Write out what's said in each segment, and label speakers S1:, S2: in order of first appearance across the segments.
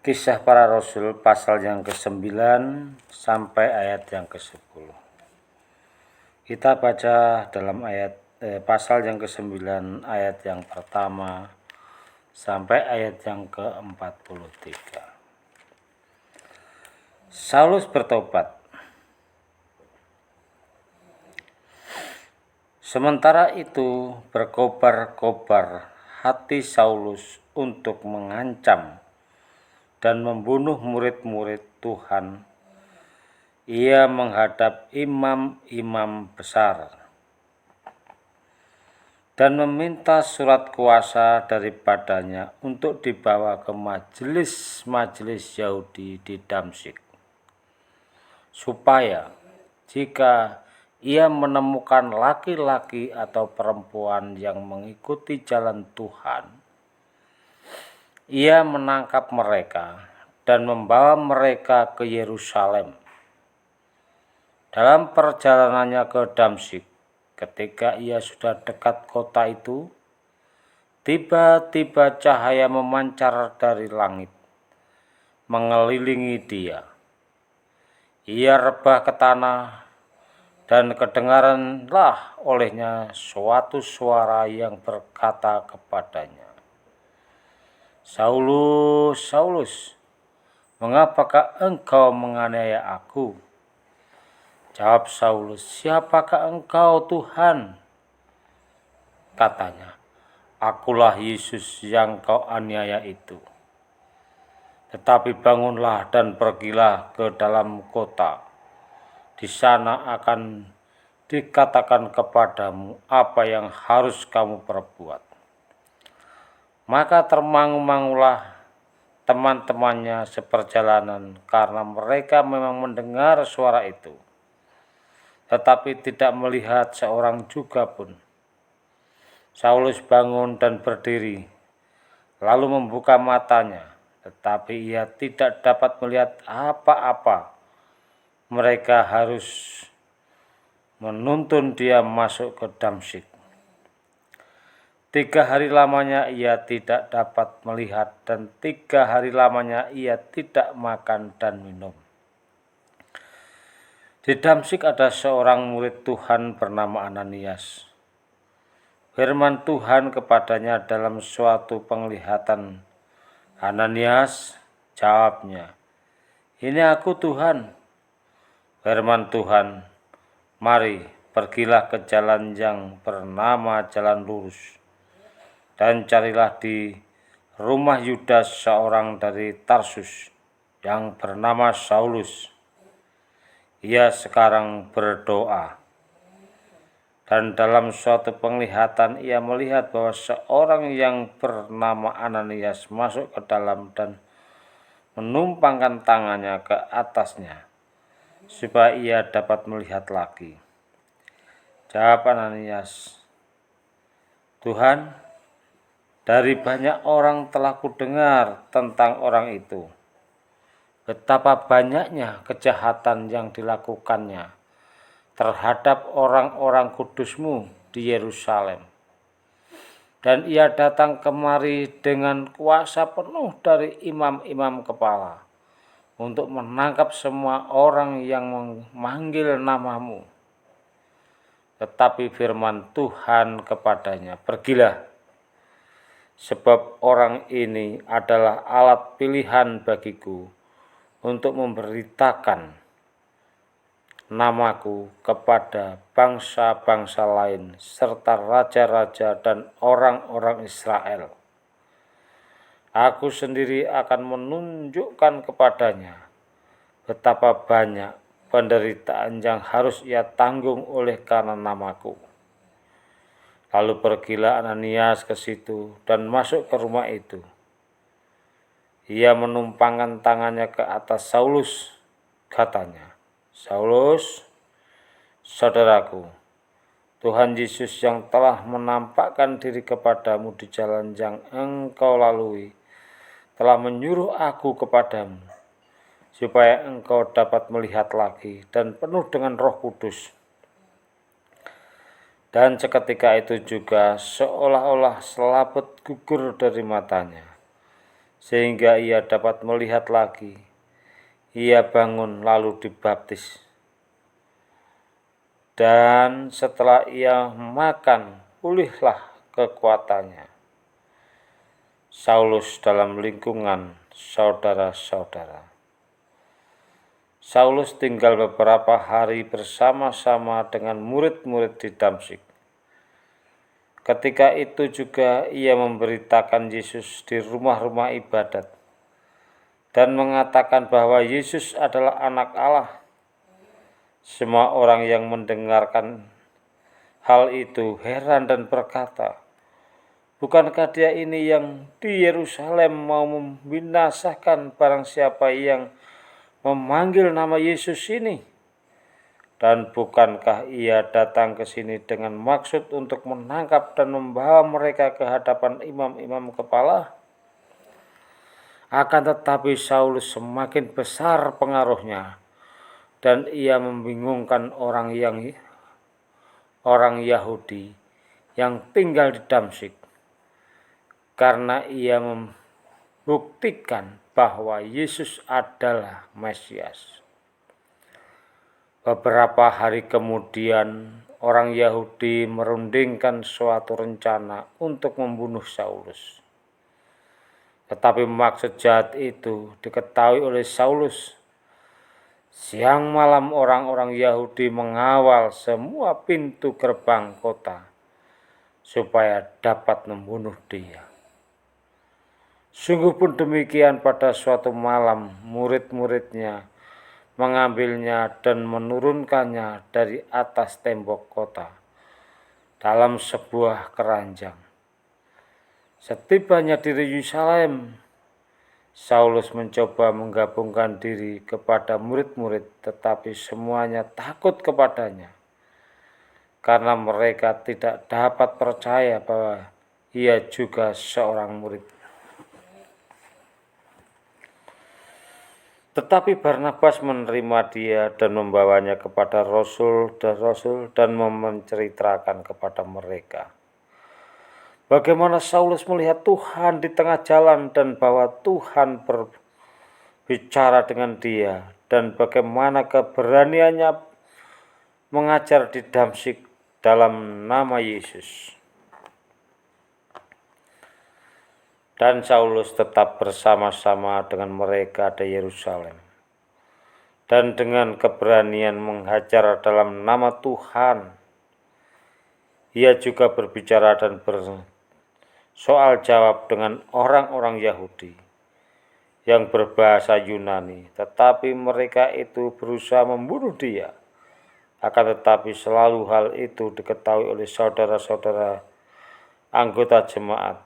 S1: Kisah Para Rasul pasal yang ke-9 sampai ayat yang ke-10. Kita baca dalam pasal yang ke-9 ayat yang pertama sampai ayat yang ke-43. Saulus bertobat. Sementara itu berkobar-kobar hati Saulus untuk mengancam dan membunuh murid-murid Tuhan. Ia menghadap imam-imam besar dan meminta surat kuasa daripadanya untuk dibawa ke majelis-majelis Yahudi di Damsyik, supaya jika ia menemukan laki-laki atau perempuan yang mengikuti jalan Tuhan, ia menangkap mereka dan membawa mereka ke Yerusalem. Dalam perjalanannya ke Damsyik, ketika ia sudah dekat kota itu, tiba-tiba cahaya memancar dari langit, mengelilingi dia. Ia rebah ke tanah, dan kedengaranlah olehnya suatu suara yang berkata kepadanya, "Saulus, Saulus, mengapakah engkau menganiaya aku?" Jawab Saulus, "Siapakah engkau, Tuhan?" Katanya, "Akulah Yesus yang kau aniaya itu. Tetapi bangunlah dan pergilah ke dalam kota. Di sana akan dikatakan kepadamu apa yang harus kamu perbuat." Maka termangu-mangulah teman-temannya seperjalanan, karena mereka memang mendengar suara itu, tetapi tidak melihat seorang juga pun. Saulus bangun dan berdiri, lalu membuka matanya, tetapi ia tidak dapat melihat apa-apa. Mereka harus menuntun dia masuk ke Damsyik. 3 hari lamanya ia tidak dapat melihat, dan 3 hari lamanya ia tidak makan dan minum. Di Damsyik ada seorang murid Tuhan bernama Ananias. Firman Tuhan kepadanya dalam suatu penglihatan. "Ananias," jawabnya. "Ini aku, Tuhan." Firman Tuhan, "Mari, pergilah ke jalan yang bernama Jalan Lurus, dan carilah di rumah Yudas seorang dari Tarsus yang bernama Saulus. Ia sekarang berdoa." Dan dalam suatu penglihatan ia melihat bahwa seorang yang bernama Ananias masuk ke dalam dan menumpangkan tangannya ke atasnya, supaya ia dapat melihat lagi. Jawab Ananias, "Tuhan, dari banyak orang telah kudengar tentang orang itu, betapa banyaknya kejahatan yang dilakukannya terhadap orang-orang kudus-Mu di Yerusalem. Dan ia datang kemari dengan kuasa penuh dari imam-imam kepala untuk menangkap semua orang yang memanggil nama-Mu." Tetapi firman Tuhan kepadanya, "Pergilah, sebab orang ini adalah alat pilihan bagiku untuk memberitakan namaku kepada bangsa-bangsa lain serta raja-raja dan orang-orang Israel. Aku sendiri akan menunjukkan kepadanya betapa banyak penderitaan yang harus ia tanggung oleh karena namaku." Lalu pergilah Ananias ke situ dan masuk ke rumah itu. Ia menumpangkan tangannya ke atas Saulus, katanya, "Saulus, saudaraku, Tuhan Yesus yang telah menampakkan diri kepadamu di jalan yang engkau lalui, telah menyuruh aku kepadamu, supaya engkau dapat melihat lagi dan penuh dengan Roh Kudus." Dan seketika itu juga seolah-olah selaput gugur dari matanya, sehingga ia dapat melihat lagi. Ia bangun lalu dibaptis. Dan setelah ia makan, pulihlah kekuatannya. Saulus dalam lingkungan saudara-saudara. Saulus tinggal beberapa hari bersama-sama dengan murid-murid di Damsyik. Ketika itu juga ia memberitakan Yesus di rumah-rumah ibadat dan mengatakan bahwa Yesus adalah anak Allah. Semua orang yang mendengarkan hal itu heran dan berkata, "Bukankah dia ini yang di Yerusalem mau membinasakan barang siapa yang memanggil nama Yesus ini? Dan bukankah ia datang ke sini dengan maksud untuk menangkap dan membawa mereka ke hadapan imam-imam kepala?" Akan tetapi Saulus semakin besar pengaruhnya, dan ia membingungkan orang Yahudi yang tinggal di Damsyik, karena ia membuktikan bahwa Yesus adalah Mesias. Beberapa hari kemudian, orang Yahudi merundingkan suatu rencana untuk membunuh Saulus. Tetapi maksud jahat itu diketahui oleh Saulus. Siang malam orang-orang Yahudi mengawal semua pintu gerbang kota supaya dapat membunuh dia. Sungguh pun demikian, pada suatu malam murid-muridnya mengambilnya dan menurunkannya dari atas tembok kota dalam sebuah keranjang. Setibanya di Yerusalem, Saulus mencoba menggabungkan diri kepada murid-murid, tetapi semuanya takut kepadanya, karena mereka tidak dapat percaya bahwa ia juga seorang murid. Tetapi Barnabas menerima dia dan membawanya kepada rasul dan menceritakan kepada mereka bagaimana Saulus melihat Tuhan di tengah jalan dan bahwa Tuhan berbicara dengan dia, dan bagaimana keberaniannya mengajar di Damsyik dalam nama Yesus. Dan Saulus tetap bersama-sama dengan mereka di Yerusalem, dan dengan keberanian menghajar dalam nama Tuhan. Ia juga berbicara dan soal jawab dengan orang-orang Yahudi yang berbahasa Yunani, tetapi mereka itu berusaha membunuh dia. Akan tetapi selalu hal itu diketahui oleh saudara-saudara anggota jemaat.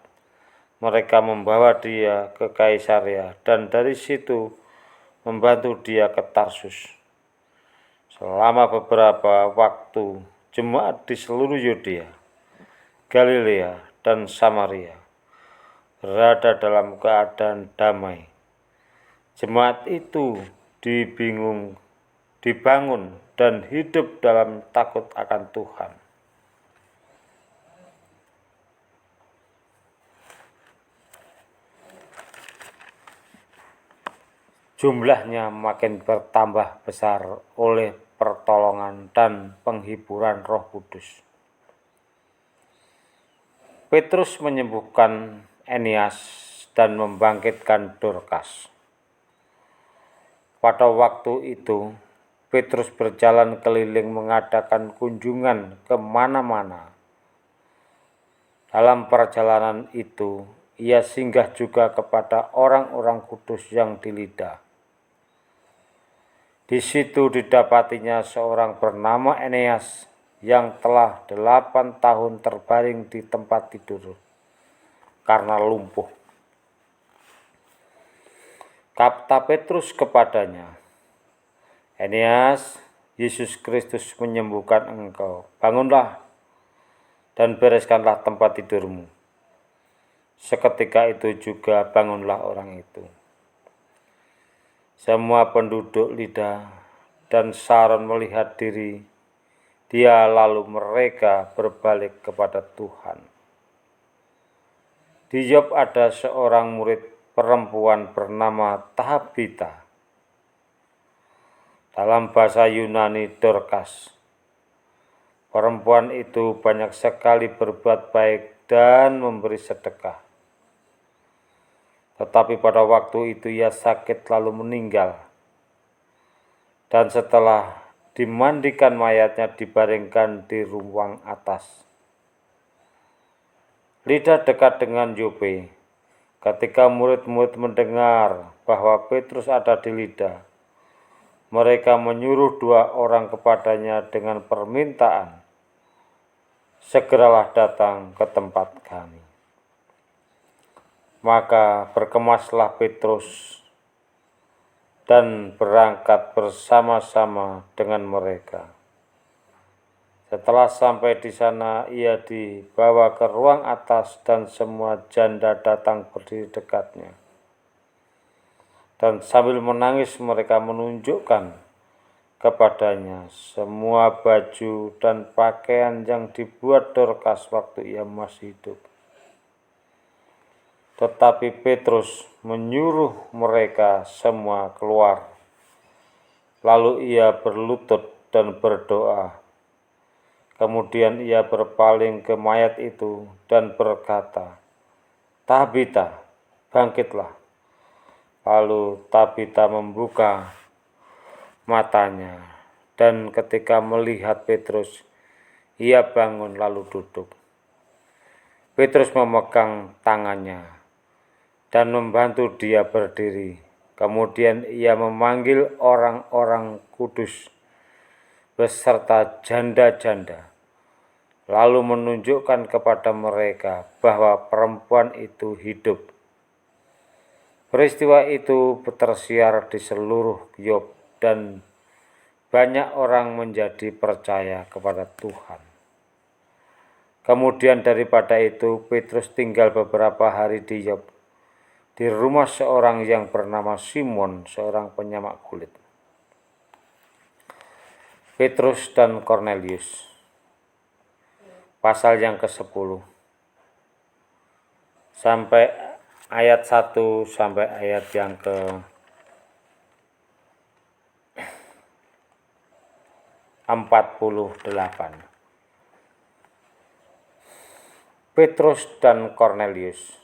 S1: Mereka membawa dia ke Kaisarea dan dari situ membantu dia ke Tarsus. Selama beberapa waktu, jemaat di seluruh Yudea, Galilea, dan Samaria berada dalam keadaan damai. Jemaat itu dibangun dan hidup dalam takut akan Tuhan. Jumlahnya makin bertambah besar oleh pertolongan dan penghiburan Roh Kudus. Petrus menyembuhkan Eneas dan membangkitkan Dorkas. Pada waktu itu, Petrus berjalan keliling mengadakan kunjungan ke mana-mana. Dalam perjalanan itu, ia singgah juga kepada orang-orang kudus yang di Lida. Di situ didapatinya seorang bernama Eneas yang telah 8 tahun terbaring di tempat tidur karena lumpuh. Kata Petrus kepadanya, "Eneas, Yesus Kristus menyembuhkan engkau. Bangunlah dan bereskanlah tempat tidurmu." Seketika itu juga bangunlah orang itu. Semua penduduk Lida dan Saron melihat dia, lalu mereka berbalik kepada Tuhan. Di Yope ada seorang murid perempuan bernama Tabita. Dalam bahasa Yunani Dorcas. Perempuan itu banyak sekali berbuat baik dan memberi sedekah. Tetapi pada waktu itu ia sakit lalu meninggal. Dan setelah dimandikan mayatnya dibaringkan di ruang atas. Lida dekat dengan Yope. Ketika murid-murid mendengar bahwa Petrus ada di Lida, mereka menyuruh 2 orang kepadanya dengan permintaan, "Segeralah datang ke tempat kami." Maka berkemaslah Petrus dan berangkat bersama-sama dengan mereka. Setelah sampai di sana, ia dibawa ke ruang atas dan semua janda datang berdiri dekatnya. Dan sambil menangis mereka menunjukkan kepadanya semua baju dan pakaian yang dibuat Dorcas waktu ia masih hidup. Tetapi Petrus menyuruh mereka semua keluar. Lalu ia berlutut dan berdoa. Kemudian ia berpaling ke mayat itu dan berkata, "Tabita, bangkitlah." Lalu Tabita membuka matanya, dan ketika melihat Petrus, ia bangun lalu duduk. Petrus memegang tangannya dan membantu dia berdiri. Kemudian ia memanggil orang-orang kudus beserta janda-janda, lalu menunjukkan kepada mereka bahwa perempuan itu hidup. Peristiwa itu tersiar di seluruh Yope dan banyak orang menjadi percaya kepada Tuhan. Kemudian daripada itu Petrus tinggal beberapa hari di Yope, di rumah seorang yang bernama Simon, seorang penyamak kulit. Petrus dan Kornelius. Pasal yang ke-10 sampai ayat 1 sampai ayat yang ke-48. Petrus dan Kornelius.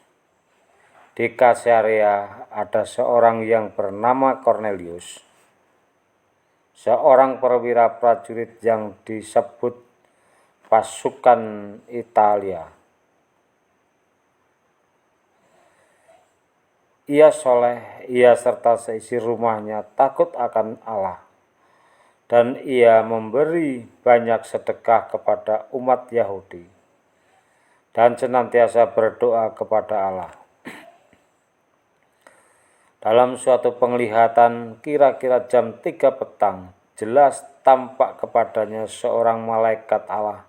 S1: Di Kaisarea ada seorang yang bernama Kornelius, seorang perwira prajurit yang disebut pasukan Italia. Ia soleh, ia serta seisi rumahnya takut akan Allah, dan ia memberi banyak sedekah kepada umat Yahudi, dan senantiasa berdoa kepada Allah. Dalam suatu penglihatan kira-kira jam 3 petang, jelas tampak kepadanya seorang malaikat Allah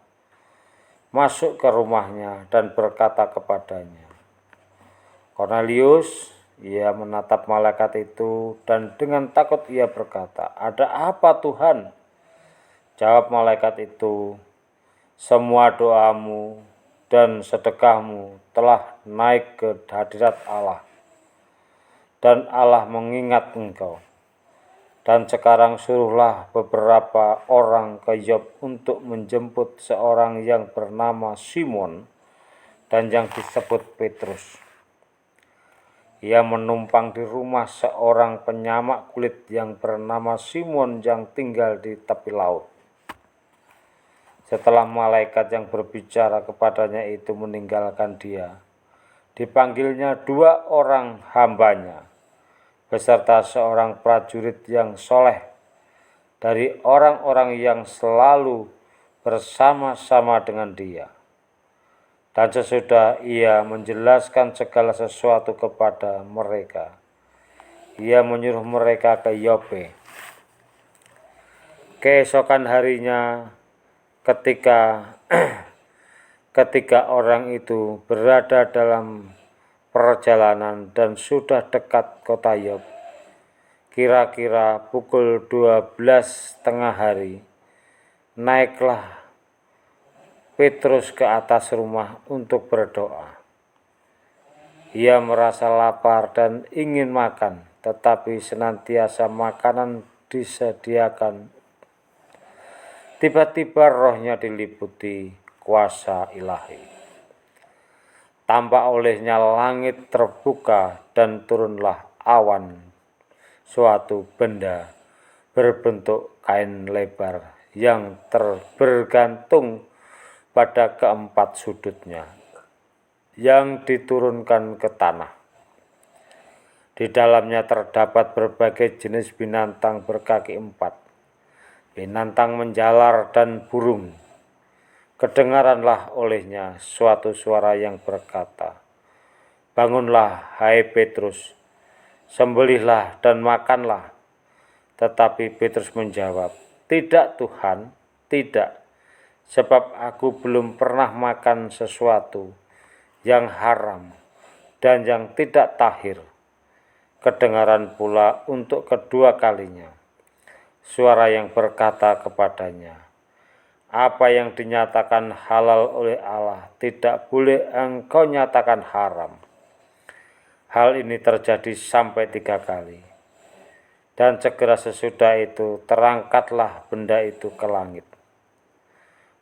S1: masuk ke rumahnya dan berkata kepadanya, "Kornelius." Ia menatap malaikat itu dan dengan takut ia berkata, "Ada apa Tuhan?" Jawab malaikat itu, "Semua doamu dan sedekahmu telah naik ke hadirat Allah, dan Allah mengingat engkau. Dan sekarang suruhlah beberapa orang ke Yope untuk menjemput seorang yang bernama Simon dan yang disebut Petrus. Ia menumpang di rumah seorang penyamak kulit yang bernama Simon yang tinggal di tepi laut." Setelah malaikat yang berbicara kepadanya itu meninggalkan dia, dipanggilnya 2 orang hambanya, beserta seorang prajurit yang soleh dari orang-orang yang selalu bersama-sama dengan dia. Dan sesudah ia menjelaskan segala sesuatu kepada mereka, ia menyuruh mereka ke Yope. Keesokan harinya ketika orang itu berada dalam perjalanan dan sudah dekat kota Yope, kira-kira pukul 12 tengah hari, naiklah Petrus ke atas rumah untuk berdoa. Ia merasa lapar dan ingin makan, tetapi senantiasa makanan disediakan. Tiba-tiba rohnya diliputi kuasa ilahi. Tampak olehnya langit terbuka dan turunlah awan, suatu benda berbentuk kain lebar yang bergantung pada keempat sudutnya, yang diturunkan ke tanah. Di dalamnya terdapat berbagai jenis binatang berkaki empat, binatang menjalar dan burung. Kedengaranlah olehnya suatu suara yang berkata, "Bangunlah, hai Petrus, sembelihlah dan makanlah." Tetapi Petrus menjawab, "Tidak Tuhan, tidak, sebab aku belum pernah makan sesuatu yang haram dan yang tidak tahir." Kedengaran pula untuk kedua kalinya suara yang berkata kepadanya, "Apa yang dinyatakan halal oleh Allah tidak boleh engkau nyatakan haram." Hal ini terjadi sampai 3 kali. Dan segera sesudah itu terangkatlah benda itu ke langit.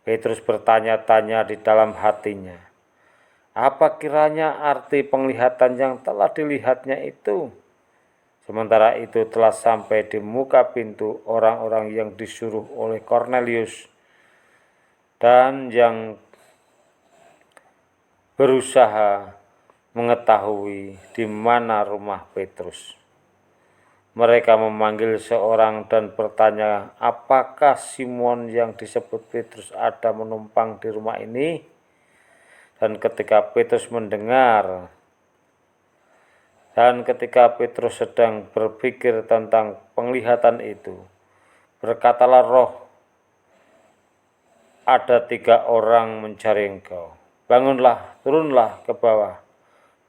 S1: Petrus bertanya-tanya di dalam hatinya, apa kiranya arti penglihatan yang telah dilihatnya itu? Sementara itu telah sampai di muka pintu orang-orang yang disuruh oleh Kornelius dan yang berusaha mengetahui di mana rumah Petrus. Mereka memanggil seorang dan bertanya, apakah Simon yang disebut Petrus ada menumpang di rumah ini? Dan ketika Petrus sedang berpikir tentang penglihatan itu, berkatalah roh, ada 3 orang mencari engkau. Bangunlah, turunlah ke bawah,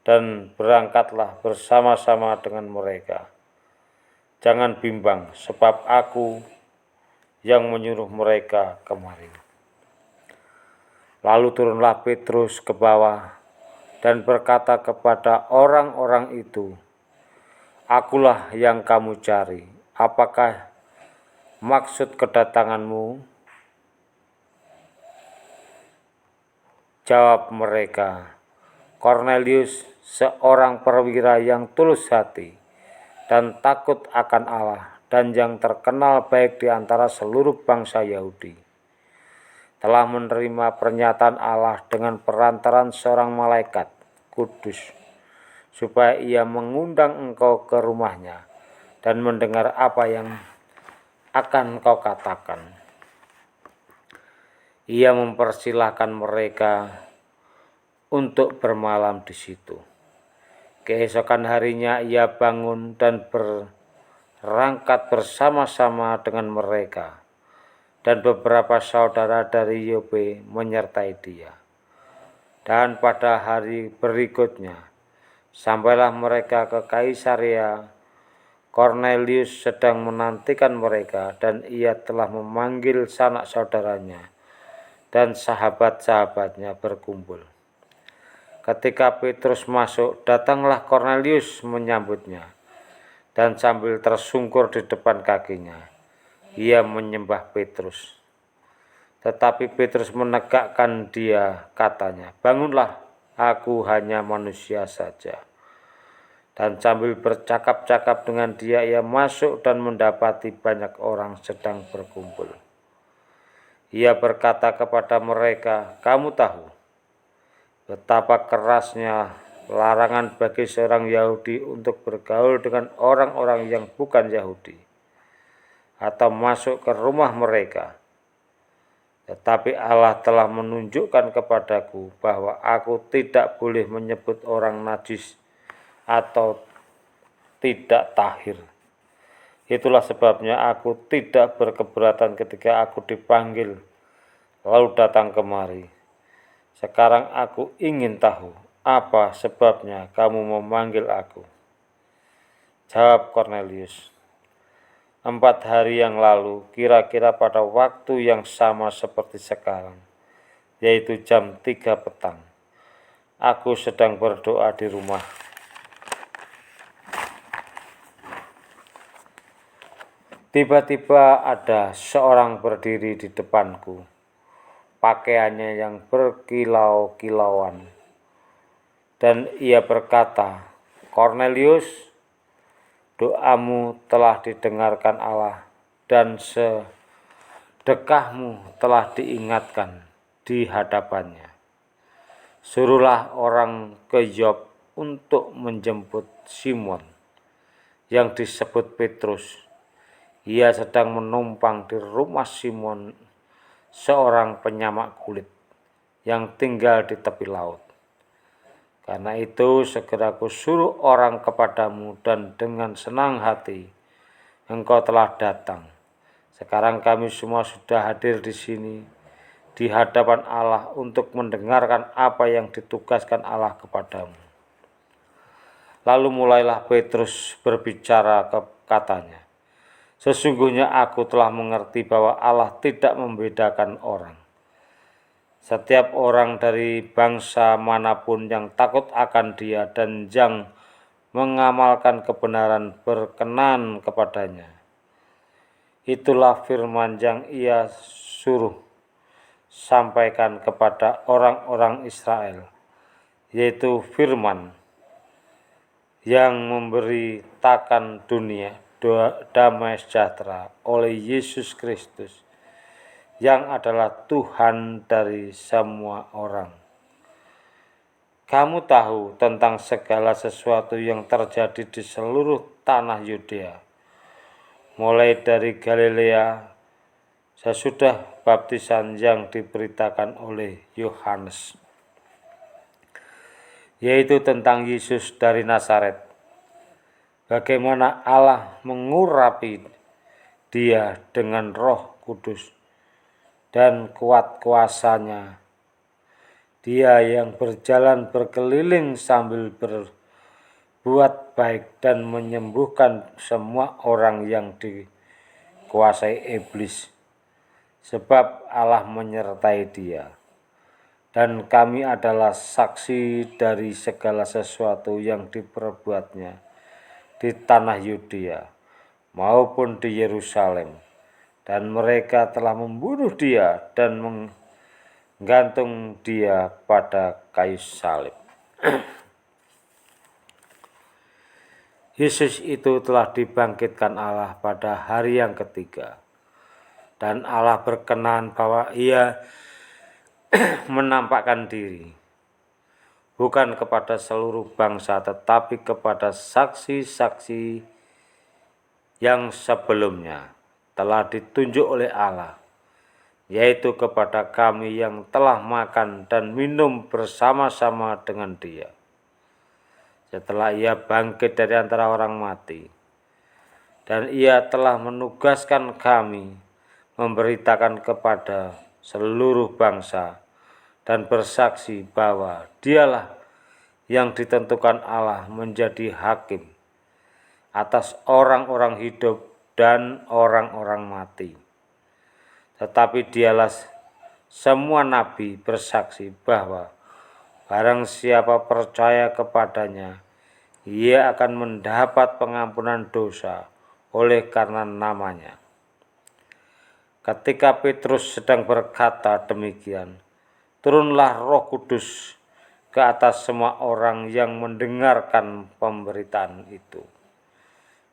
S1: dan berangkatlah bersama-sama dengan mereka. Jangan bimbang, sebab aku yang menyuruh mereka kemari. Lalu turunlah Petrus ke bawah dan berkata kepada orang-orang itu, "Akulah yang kamu cari. Apakah maksud kedatanganmu?" Jawab mereka, "Kornelius, seorang perwira yang tulus hati dan takut akan Allah dan yang terkenal baik di antara seluruh bangsa Yahudi, telah menerima pernyataan Allah dengan perantaran seorang malaikat kudus, supaya ia mengundang engkau ke rumahnya dan mendengar apa yang akan kau katakan." Ia mempersilahkan mereka untuk bermalam di situ. Keesokan harinya ia bangun dan berangkat bersama-sama dengan mereka, dan beberapa saudara dari Yope menyertai dia. Dan pada hari berikutnya sampailah mereka ke Kaisarea. Kornelius sedang menantikan mereka, dan ia telah memanggil sanak saudaranya dan sahabat-sahabatnya berkumpul. Ketika Petrus masuk, datanglah Kornelius menyambutnya, dan sambil tersungkur di depan kakinya, ia menyembah Petrus. Tetapi Petrus menegakkan dia, katanya, "Bangunlah, aku hanya manusia saja." Dan sambil bercakap-cakap dengan dia, ia masuk dan mendapati banyak orang sedang berkumpul. Ia berkata kepada mereka, "Kamu tahu betapa kerasnya larangan bagi seorang Yahudi untuk bergaul dengan orang-orang yang bukan Yahudi atau masuk ke rumah mereka. Tetapi Allah telah menunjukkan kepadaku bahwa aku tidak boleh menyebut orang najis atau tidak tahir. Itulah sebabnya aku tidak berkeberatan ketika aku dipanggil lalu datang kemari. Sekarang aku ingin tahu apa sebabnya kamu memanggil aku." Jawab Kornelius, 4 hari yang lalu, kira-kira pada waktu yang sama seperti sekarang, yaitu jam 3 petang, Aku sedang berdoa di rumah. Tiba-tiba ada seorang berdiri di depanku, pakaiannya yang berkilau-kilauan, dan ia berkata, "Kornelius, doamu telah didengarkan Allah, dan sedekahmu telah diingatkan di hadapannya. Suruhlah orang ke Yope untuk menjemput Simon, yang disebut Petrus. Ia sedang menumpang di rumah Simon, seorang penyamak kulit, yang tinggal di tepi laut. Karena itu segera kusuruh orang kepadamu, dan dengan senang hati engkau telah datang. Sekarang kami semua sudah hadir di sini, di hadapan Allah untuk mendengarkan apa yang ditugaskan Allah kepadamu." Lalu mulailah Petrus berbicara, katanya, "Sesungguhnya aku telah mengerti bahwa Allah tidak membedakan orang. Setiap orang dari bangsa manapun yang takut akan Dia dan yang mengamalkan kebenaran berkenan kepadanya. Itulah firman yang Ia suruh sampaikan kepada orang-orang Israel, yaitu firman yang memberitakan dunia damai sejahtera oleh Yesus Kristus, yang adalah Tuhan dari semua orang. Kamu tahu tentang segala sesuatu yang terjadi di seluruh tanah Yudea, mulai dari Galilea sesudah baptisan yang diberitakan oleh Yohanes, yaitu tentang Yesus dari Nazaret, bagaimana Allah mengurapi Dia dengan Roh Kudus dan kuat kuasanya. Dia yang berjalan berkeliling sambil berbuat baik dan menyembuhkan semua orang yang dikuasai iblis, sebab Allah menyertai Dia. Dan kami adalah saksi dari segala sesuatu yang diperbuatnya di tanah Yudea maupun di Yerusalem. Dan mereka telah membunuh Dia dan menggantung Dia pada kayu salib." Yesus itu telah dibangkitkan Allah pada hari yang ketiga, dan Allah berkenan bahwa Ia menampakkan diri, bukan kepada seluruh bangsa, tetapi kepada saksi-saksi yang sebelumnya telah ditunjuk oleh Allah, yaitu kepada kami yang telah makan dan minum bersama-sama dengan Dia, setelah Ia bangkit dari antara orang mati. Dan Ia telah menugaskan kami memberitakan kepada seluruh bangsa dan bersaksi bahwa Dialah yang ditentukan Allah menjadi hakim atas orang-orang hidup dan orang-orang mati. Tetapi Dialah semua nabi bersaksi bahwa barang siapa percaya kepadanya, ia akan mendapat pengampunan dosa oleh karena namanya. Ketika Petrus sedang berkata demikian, turunlah Roh Kudus ke atas semua orang yang mendengarkan pemberitaan itu.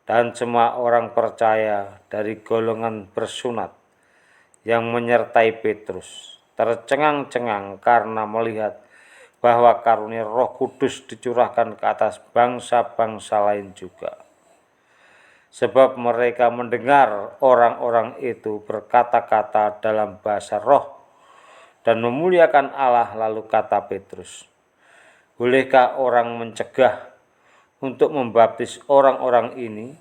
S1: Dan semua orang percaya dari golongan bersunat yang menyertai Petrus tercengang-cengang karena melihat bahwa karunia Roh Kudus dicurahkan ke atas bangsa-bangsa lain juga. Sebab mereka mendengar orang-orang itu berkata-kata dalam bahasa roh dan memuliakan Allah. Lalu kata Petrus, "Bolehkah orang mencegah untuk membaptis orang-orang ini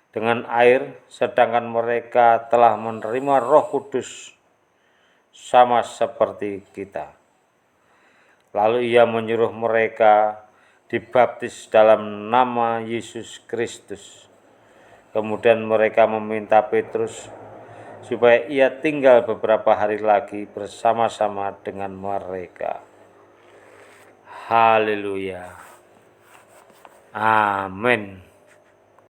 S1: dengan air, sedangkan mereka telah menerima Roh Kudus sama seperti kita?" Lalu ia menyuruh mereka dibaptis dalam nama Yesus Kristus. Kemudian mereka meminta Petrus supaya ia tinggal beberapa hari lagi bersama-sama dengan mereka. Haleluya. Amin.